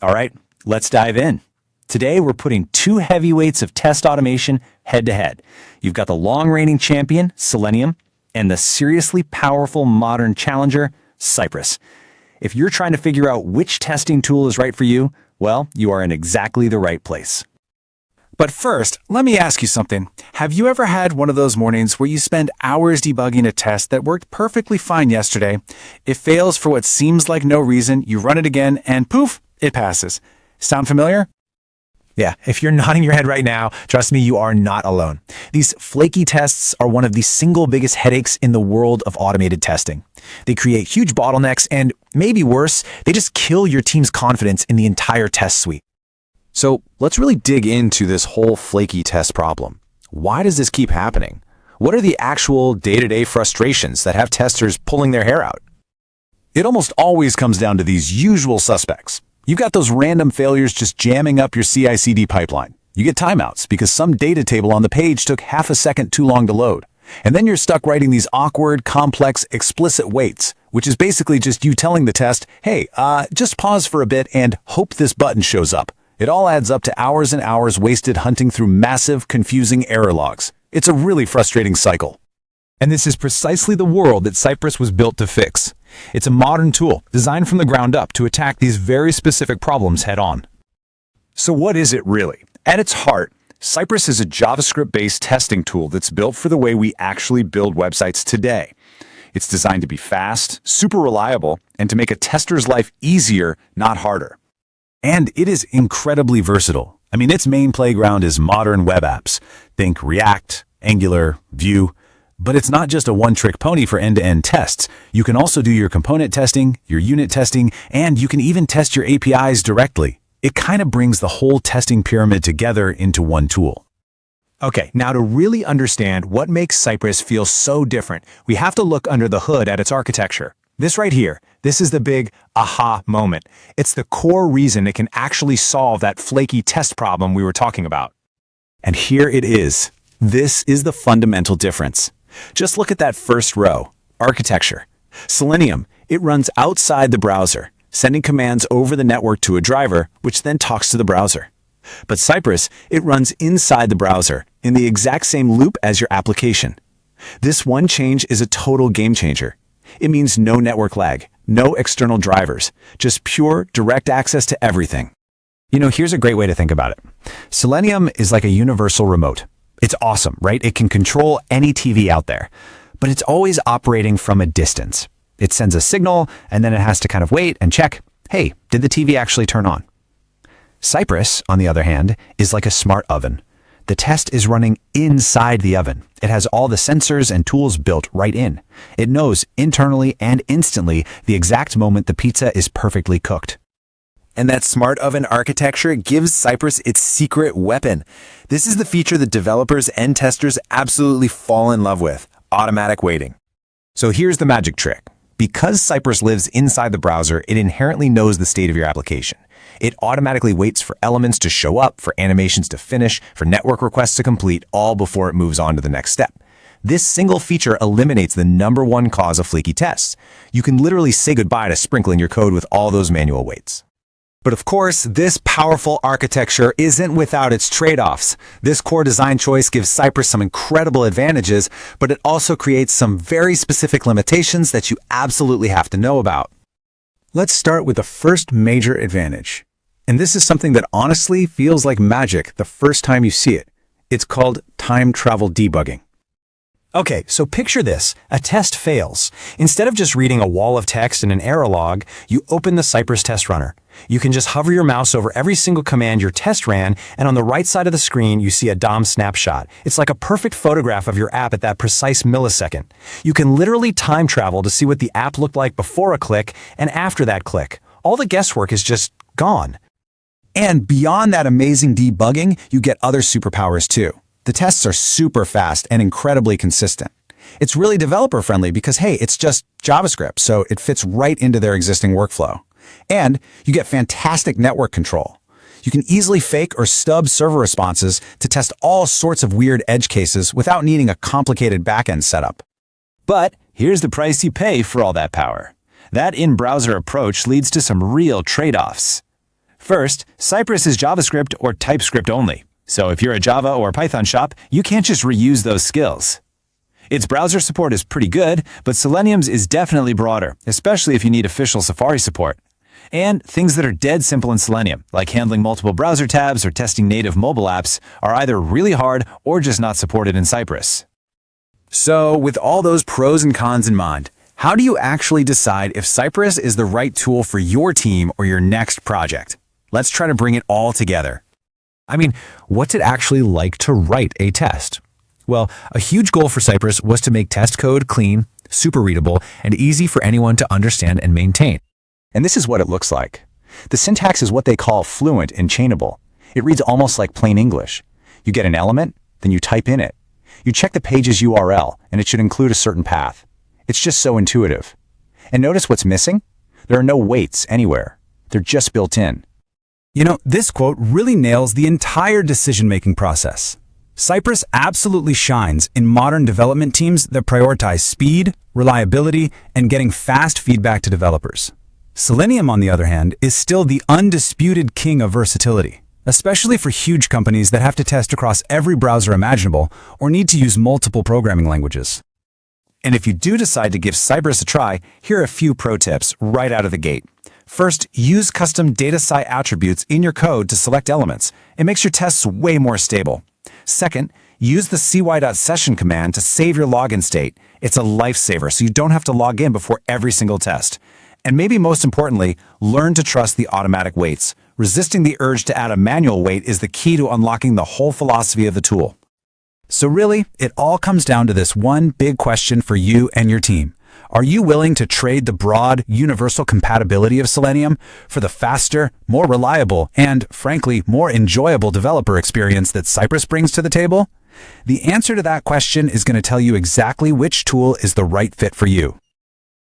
All right, let's dive in. Today, we're putting two heavyweights of test automation head to head. You've got the long-reigning champion, Selenium, and the seriously powerful modern challenger, Cypress. If you're trying to figure out which testing tool is right for you, well, you are in exactly the right place. But first, let me ask you something. Have you ever had one of those mornings where you spend hours debugging a test that worked perfectly fine yesterday? It fails for what seems like no reason, you run it again, and poof, it passes. Sound familiar? Yeah, if you're nodding your head right now, trust me, you are not alone. These flaky tests are one of the single biggest headaches in the world of automated testing. They create huge bottlenecks and, maybe worse, they just kill your team's confidence in the entire test suite. So let's really dig into this whole flaky test problem. Why does this keep happening? What are the actual day-to-day frustrations that have testers pulling their hair out? It almost always comes down to these usual suspects. You've got those random failures just jamming up your CI/CD pipeline. You get timeouts because some data table on the page took half a second too long to load. And then you're stuck writing these awkward, complex, explicit waits, which is basically just you telling the test, hey, just pause for a bit and hope this button shows up. It all adds up to hours and hours wasted hunting through massive, confusing error logs. It's a really frustrating cycle. And this is precisely the world that Cypress was built to fix. It's a modern tool designed from the ground up to attack these very specific problems head on. So what is it really? At its heart, Cypress is a JavaScript-based testing tool that's built for the way we actually build websites today. It's designed to be fast, super reliable, and to make a tester's life easier, not harder. And it is incredibly versatile. I mean, its main playground is modern web apps. Think React, Angular, Vue. But it's not just a one-trick pony for end-to-end tests. You can also do your component testing, your unit testing, and you can even test your APIs directly. It kind of brings the whole testing pyramid together into one tool. Okay, now to really understand what makes Cypress feel so different, we have to look under the hood at its architecture. This right here, this is the big aha moment. It's the core reason it can actually solve that flaky test problem we were talking about. And here it is. This is the fundamental difference. Just look at that first row, architecture. Selenium, it runs outside the browser, sending commands over the network to a driver, which then talks to the browser. But Cypress, it runs inside the browser, in the exact same loop as your application. This one change is a total game changer. It means no network lag, no external drivers, just pure, direct access to everything. You know, here's a great way to think about it. Selenium is like a universal remote. It's awesome, right? It can control any TV out there, but it's always operating from a distance. It sends a signal, and then it has to kind of wait and check, hey, did the TV actually turn on? Cypress, on the other hand, is like a smart oven. The test is running inside the oven. It has all the sensors and tools built right in. It knows internally and instantly the exact moment the pizza is perfectly cooked. And that smart oven architecture gives Cypress its secret weapon. This is the feature that developers and testers absolutely fall in love with: automatic waiting. So here's the magic trick. Because Cypress lives inside the browser, it inherently knows the state of your application. It automatically waits for elements to show up, for animations to finish, for network requests to complete, all before it moves on to the next step. This single feature eliminates the #1 cause of flaky tests. You can literally say goodbye to sprinkling your code with all those manual waits. But of course, this powerful architecture isn't without its trade-offs. This core design choice gives Cypress some incredible advantages, but it also creates some very specific limitations that you absolutely have to know about. Let's start with the first major advantage. And this is something that honestly feels like magic the first time you see it. It's called time travel debugging. Okay, so picture this. A test fails. Instead of just reading a wall of text and an error log, you open the Cypress test runner. You can just hover your mouse over every single command your test ran, and on the right side of the screen, you see a DOM snapshot. It's like a perfect photograph of your app at that precise millisecond. You can literally time travel to see what the app looked like before a click and after that click. All the guesswork is just gone. And beyond that amazing debugging, you get other superpowers too. The tests are super fast and incredibly consistent. It's really developer-friendly because, hey, it's just JavaScript, so it fits right into their existing workflow. And you get fantastic network control. You can easily fake or stub server responses to test all sorts of weird edge cases without needing a complicated backend setup. But here's the price you pay for all that power. That in-browser approach leads to some real trade-offs. First, Cypress is JavaScript or TypeScript only. So if you're a Java or Python shop, you can't just reuse those skills. Its browser support is pretty good, but Selenium's is definitely broader, especially if you need official Safari support. And things that are dead simple in Selenium, like handling multiple browser tabs or testing native mobile apps, are either really hard or just not supported in Cypress. So, with all those pros and cons in mind, how do you actually decide if Cypress is the right tool for your team or your next project? Let's try to bring it all together. I mean, what's it actually like to write a test? Well, a huge goal for Cypress was to make test code clean, super readable, and easy for anyone to understand and maintain. And this is what it looks like. The syntax is what they call fluent and chainable. It reads almost like plain English. You get an element, then you type in it. You check the page's URL, and it should include a certain path. It's just so intuitive. And notice what's missing? There are no weights anywhere. They're just built in. You know, this quote really nails the entire decision-making process. Cypress absolutely shines in modern development teams that prioritize speed, reliability, and getting fast feedback to developers. Selenium, on the other hand, is still the undisputed king of versatility, especially for huge companies that have to test across every browser imaginable or need to use multiple programming languages. And if you do decide to give Cypress a try, here are a few pro tips right out of the gate. First, use custom DataSci attributes in your code to select elements. It makes your tests way more stable. Second, use the cy.session command to save your login state. It's a lifesaver, so you don't have to log in before every single test. And maybe most importantly, learn to trust the automatic weights. Resisting the urge to add a manual weight is the key to unlocking the whole philosophy of the tool. So really, it all comes down to this one big question for you and your team. Are you willing to trade the broad, universal compatibility of Selenium for the faster, more reliable, and, frankly, more enjoyable developer experience that Cypress brings to the table? The answer to that question is going to tell you exactly which tool is the right fit for you.